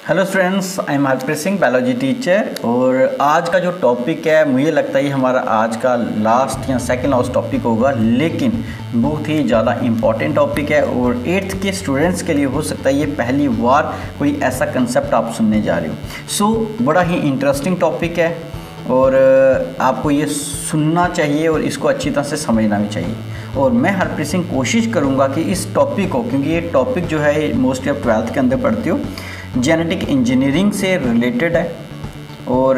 Hello students, I am Harpreet Singh, biology teacher. और आज का जो टॉपिक है मुझे लगता है ये हमारा आज का लास्ट या सेकंड लास्ट टॉपिक होगा, लेकिन बहुत ही ज़्यादा इम्पॉर्टेंट टॉपिक है और 8th के स्टूडेंट्स के लिए हो सकता है ये पहली बार कोई ऐसा कंसेप्ट आप सुनने जा रहे हो। सो बड़ा ही इंटरेस्टिंग टॉपिक है और आपको ये सुनना चाहिए और इसको अच्छी तरह से समझना भी चाहिए। और मैं हरप्रीत सिंह कोशिश करूँगा कि इस टॉपिक को, क्योंकि ये टॉपिक जो है मोस्टली आप 12th के अंदर पढ़ते हो, जेनेटिक इंजीनियरिंग से रिलेटेड है और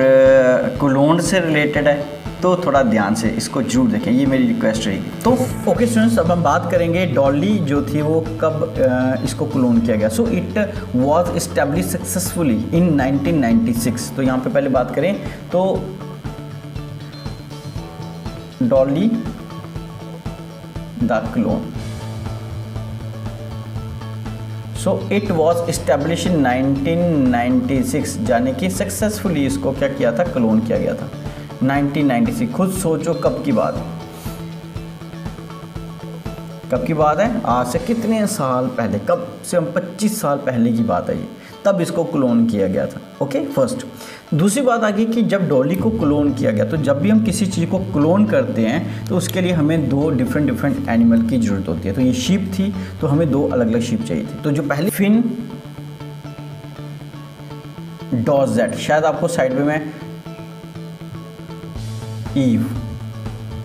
क्लोन से रिलेटेड है, तो थोड़ा ध्यान से इसको जरूर देखें, ये मेरी रिक्वेस्ट रहेगी। तो ओके स्टूडेंट्स, अब हम बात करेंगे डॉली जो थी वो कब इसको क्लोन किया गया। So it was establish successfully इन 1996। तो यहाँ पे पहले बात करें तो Dolly the clone, so it was establish in 1996, यानी कि सक्सेसफुली इसको क्या किया था, क्लोन किया गया था 1996। खुद सोचो कब की बात है, कब की बात है, आज से कितने साल पहले, कब से हम 25 साल पहले की बात है ये, तब इसको क्लोन किया गया था। Okay, first. दूसरी बात आ गई कि जब डॉली को क्लोन किया गया, तो जब भी हम किसी चीज़ को क्लोन करते हैं तो उसके लिए हमें दो डिफरेंट एनिमल की ज़रूरत होती है। तो ये शीप थी, तो हमें दो अलग अलग शीप चाहिए थी। तो जो पहले फिन डॉजेट, शायद आपको साइड में मैं ईव,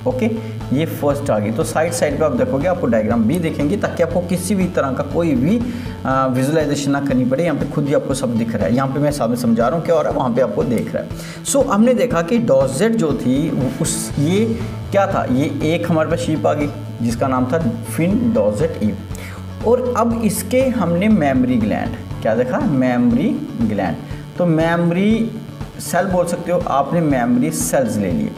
ओके, ये फर्स्ट आ गई। तो साइड पे आप देखोगे, आपको डायग्राम भी देखेंगे ताकि आपको किसी भी तरह का कोई भी विजुअलाइजेशन ना करनी पड़े। यहाँ पे खुद ही आपको सब दिख रहा है, यहाँ पे मैं सामने समझा रहा हूँ क्या हो रहा है, वहाँ पे आपको देख रहा है। सो हमने देखा कि डॉजेट जो थी ये क्या था, ये एक हमारे पास शीप आ गई जिसका नाम था फिन डॉजेट ईव। और अब इसके हमने मेमरी ग्लैंड क्या देखा, मेमरी ग्लैंड। तो मेमरी सेल बोल सकते हो, आपने मेमरी सेल्स ले लिए।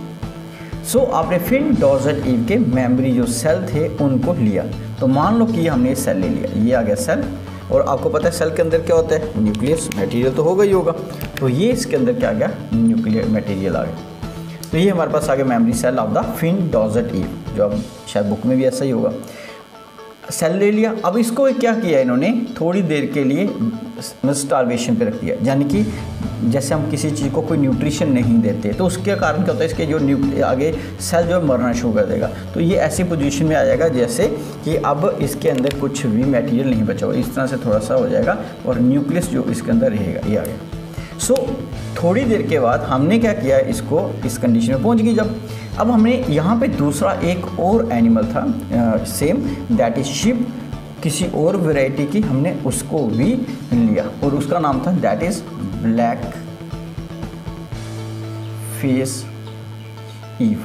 सो आपने फिन डॉजेट ईव के मेमरी जो सेल थे उनको लिया। तो मान लो कि हमने सेल ले लिया, ये आ गया सेल। और आपको पता है सेल के अंदर क्या होता है, न्यूक्लियस मटेरियल तो होगा ही होगा। तो ये इसके अंदर क्या आ गया, न्यूक्लियर मटेरियल आ गया। तो ये हमारे पास आ गया मेमरी सेल ऑफ द फिन डॉजेट ईव, जो अब शायद बुक में भी ऐसा ही होगा। सेल ले लिया। अब इसको क्या किया इन्होंने, थोड़ी देर के लिए स्टारवेशन पे रख दिया, यानी कि जैसे हम किसी चीज़ को कोई न्यूट्रिशन नहीं देते तो उसके कारण क्या होता है, इसके जो आगे सेल जो मरना शुरू कर देगा। तो ये ऐसी पोजीशन में आ जाएगा जैसे कि अब इसके अंदर कुछ भी मटेरियल नहीं बचा हुआ, इस तरह से थोड़ा सा हो जाएगा और न्यूक्लियस जो इसके अंदर रहेगा, ये आ गया। सो थोड़ी देर के बाद हमने क्या किया, इसको इस कंडीशन में पहुँच गई जब। अब हमने यहाँ पर दूसरा एक और एनिमल था सेम, दैट इज शिप, किसी और वैरायटी की, हमने उसको भी लिया और उसका नाम था that is black face eve.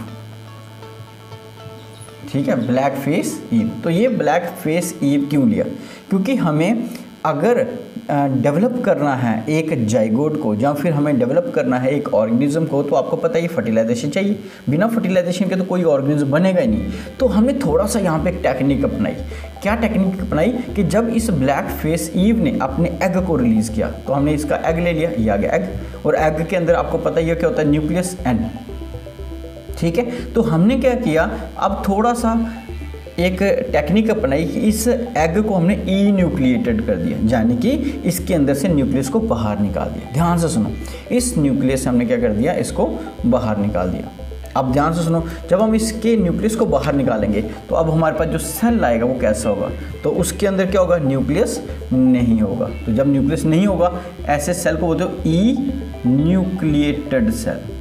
ठीक है, ब्लैक फेस ईव। तो ये ब्लैक फेस ईव क्यों लिया, क्योंकि हमें अगर डेवलप करना है एक जाइगोट को या फिर हमें डेवलप करना है एक ऑर्गेनिज्म को, तो आपको पता है ये फर्टिलाइजेशन चाहिए। बिना फर्टिलाइजेशन के तो कोई ऑर्गेनिज्म बनेगा ही नहीं। तो हमने थोड़ा सा यहाँ पे एक टेक्निक अपनाई। क्या टेक्निक अपनाई कि जब इस ब्लैक फेस ईव ने अपने एग को रिलीज़ किया, तो हमने इसका एग ले लिया, ये आ गया एग। और एग के अंदर आपको पता ही है क्या होता है, न्यूक्लियस एंड। ठीक है, तो हमने क्या किया, अब थोड़ा सा एक टेक्निक अपनाई कि इस एग को हमने ई न्यूक्लिएटेड कर दिया, यानी कि इसके अंदर से न्यूक्लियस को बाहर निकाल दिया। ध्यान से सुनो, इस न्यूक्लियस से हमने क्या कर दिया, इसको बाहर निकाल दिया। अब ध्यान से सुनो, जब हम इसके न्यूक्लियस को बाहर निकालेंगे तो अब हमारे पास जो सेल आएगा वो कैसा होगा, तो उसके अंदर क्या होगा, न्यूक्लियस नहीं होगा। तो जब न्यूक्लियस नहीं होगा, ऐसे सेल को बोलते हो enucleated cell.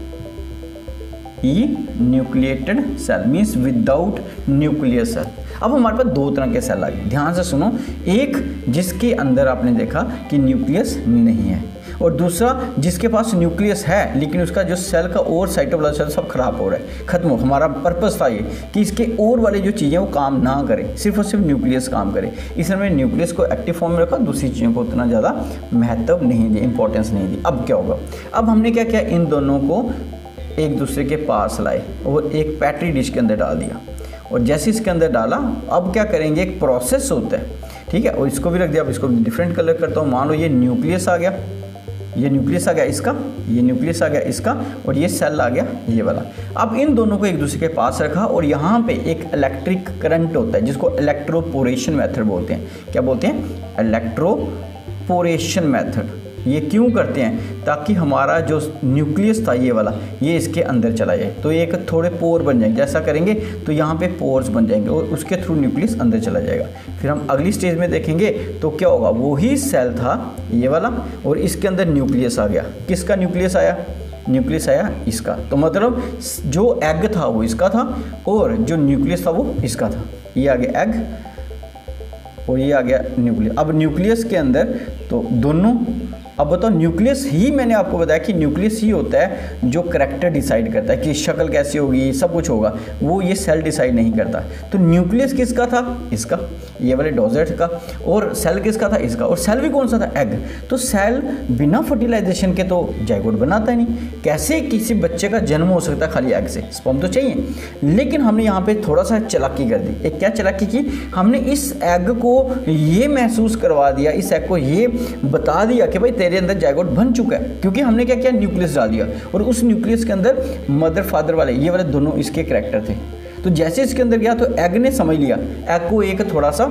Enucleated cell means without nucleus cell. अब हमारे पास दो तरह के सेल आ गए, ध्यान से सुनो। एक जिसके अंदर आपने देखा कि न्यूक्लियस नहीं है, और दूसरा जिसके पास न्यूक्लियस है लेकिन उसका जो सेल का और साइटोप्लाज्म सेल सब खराब हो रहा है, खत्म हो। हमारा पर्पस था ये कि इसके और वाली जो चीज़ें वो काम ना करें, सिर्फ और सिर्फ न्यूक्लियस काम करे। इसलिए हमने न्यूक्लियस को एक्टिव फॉर्म में रखा, दूसरी चीज़ों को उतना ज़्यादा महत्व नहीं दी, इंपॉर्टेंस नहीं दी। अब क्या होगा, अब हमने क्या किया, इन दोनों को एक दूसरे के पास लाए और एक पैट्री डिश के अंदर डाल दिया। और जैसे इसके अंदर डाला, अब क्या करेंगे, एक प्रोसेस होता है, ठीक है। और इसको भी रख दिया। अब इसको डिफरेंट कलर करता हूँ। मान लो ये न्यूक्लियस आ गया, ये न्यूक्लियस आ गया इसका, ये न्यूक्लियस आ गया इसका, और ये सेल आ गया ये वाला। अब इन दोनों को एक दूसरे के पास रखा और यहाँ पे एक इलेक्ट्रिक करंट होता है जिसको इलेक्ट्रोपोरेशन मेथड बोलते हैं। क्या बोलते हैं? Electroporation method. ये क्यों करते हैं? ताकि हमारा जो न्यूक्लियस था ये वाला, ये इसके अंदर चला जाए, तो एक थोड़े पोर बन जाएंगे। जैसा करेंगे तो यहाँ पे पोर्स बन जाएंगे और उसके थ्रू न्यूक्लियस अंदर चला जाएगा। फिर हम अगली स्टेज में देखेंगे तो क्या होगा, वही सेल था ये वाला और इसके अंदर न्यूक्लियस आ गया। किसका न्यूक्लियस आया? न्यूक्लियस आया इसका। तो मतलब जो एग था वो इसका था और जो न्यूक्लियस था वो इसका था। ये आ गया एग और ये आ गया न्यूक्लियस। अब न्यूक्लियस के अंदर तो दोनों, अब बताओ न्यूक्लियस ही, मैंने आपको बताया कि न्यूक्लियस ही होता है जो करैक्टर डिसाइड करता है कि शक्ल कैसी होगी, सब कुछ होगा, वो ये सेल डिसाइड नहीं करता। तो न्यूक्लियस किसका था? इसका, ये वाले डोजेट का। और सेल किसका था? इसका। और सेल भी कौन सा था? एग। तो सेल बिना फर्टिलाइजेशन के तो जाइगोट बनाता ही नहीं। कैसे किसी बच्चे का जन्म हो सकता है खाली एग से? स्पर्म तो चाहिए। लेकिन हमने यहाँ पे थोड़ा सा चालाकी कर दी। एक क्या चालाकी की? हमने इस एग को ये महसूस करवा दिया, इस एग को ये बता दिया कि भाई तेरे अंदर जाइगोट बन चुका है, क्योंकि हमने क्या किया, न्यूक्लियस डाल दिया और उस न्यूक्लियस के अंदर मदर फादर वाले, ये वाले दोनों इसके करैक्टर थे। तो जैसे इसके अंदर गया तो एग ने समझ लिया, एग को एक थोड़ा सा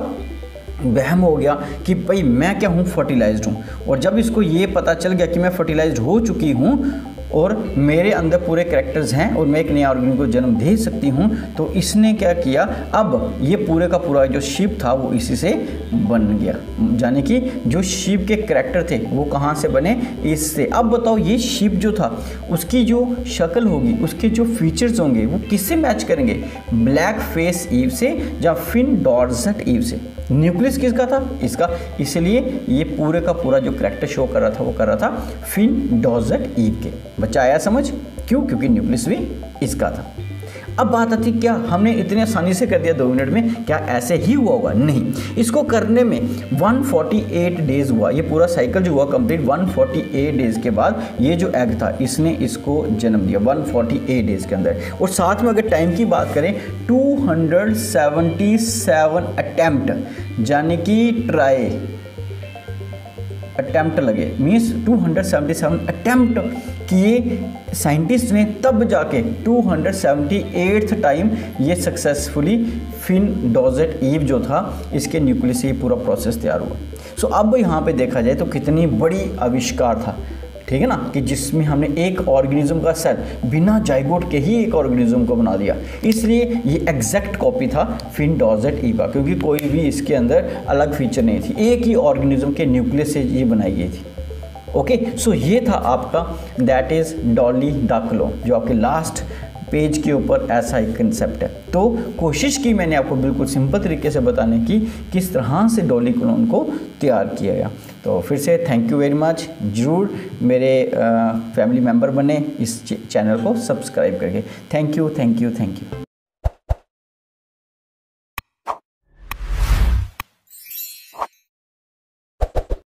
वहम हो गया कि भाई मैं क्या हूँ, फर्टिलाइज्ड हूँ। और जब इसको ये पता चल गया कि मैं फर्टिलाइज्ड हो चुकी हूँ और मेरे अंदर पूरे करैक्टर्स हैं और मैं एक नया ऑर्गेनिज्म को जन्म दे सकती हूँ, तो इसने क्या किया, अब ये पूरे का पूरा जो शीप था वो इसी से बन गया। यानी कि जो शीप के करैक्टर थे वो कहाँ से बने? इससे। अब बताओ ये शीप जो था उसकी जो शक्ल होगी, उसके जो फीचर्स होंगे वो किससे मैच करेंगे? ब्लैक फेस ईव से या फिन डॉर्सेट ईव से। न्यूक्लियस किसका था? इसका। इसलिए ये पूरे का पूरा जो करैक्टर शो कर रहा था वो कर रहा था फिन डॉर्सेट ईव के। बच्चा आया समझ? क्यों? क्योंकि न्यूक्लियस भी इसका था। अब बात आती क्या हमने इतनी आसानी से कर दिया 2 मिनट में, क्या ऐसे ही हुआ होगा? नहीं, इसको करने में 148 डेज हुआ। ये पूरा साइकिल जो हुआ कंप्लीट 148 डेज के बाद ये जो एग था इसने इसको जन्म दिया 148 डेज के अंदर। और साथ में अगर टाइम की बात करें 277 अटैम्प्ट, यानी कि ट्राई अटैम्प्ट लगे, मीन्स 277 अटैम्प्ट किए साइंटिस्ट ने, तब जाके 278th टाइम ये सक्सेसफुली फिन डॉर्सेट ईव जो था इसके न्यूक्लियस से पूरा प्रोसेस तैयार हुआ। सो अब यहाँ पे देखा जाए तो कितनी बड़ी आविष्कार था, ठीक है ना, कि जिसमें हमने एक ऑर्गेनिज्म का सेल बिना जाइगोट के ही एक ऑर्गेनिज्म को बना दिया। इसलिए ये एग्जैक्ट कॉपी था फिन डॉर्सेट ईव का, क्योंकि कोई भी इसके अंदर अलग फीचर नहीं थी, एक ही ऑर्गेनिज्म के न्यूक्लियस से ये बनाई गई थी। ओके, सो ये था आपका that is Dolly the clone, जो आपके लास्ट पेज के ऊपर ऐसा एक कंसेप्ट है। तो कोशिश की मैंने आपको बिल्कुल सिंपल तरीके से बताने की किस तरह से डॉली क्लोन को तैयार किया गया। तो फिर से थैंक यू वेरी मच। ज़रूर मेरे फैमिली मेम्बर बने, इस चैनल को सब्सक्राइब करके। Thank you thank you thank you.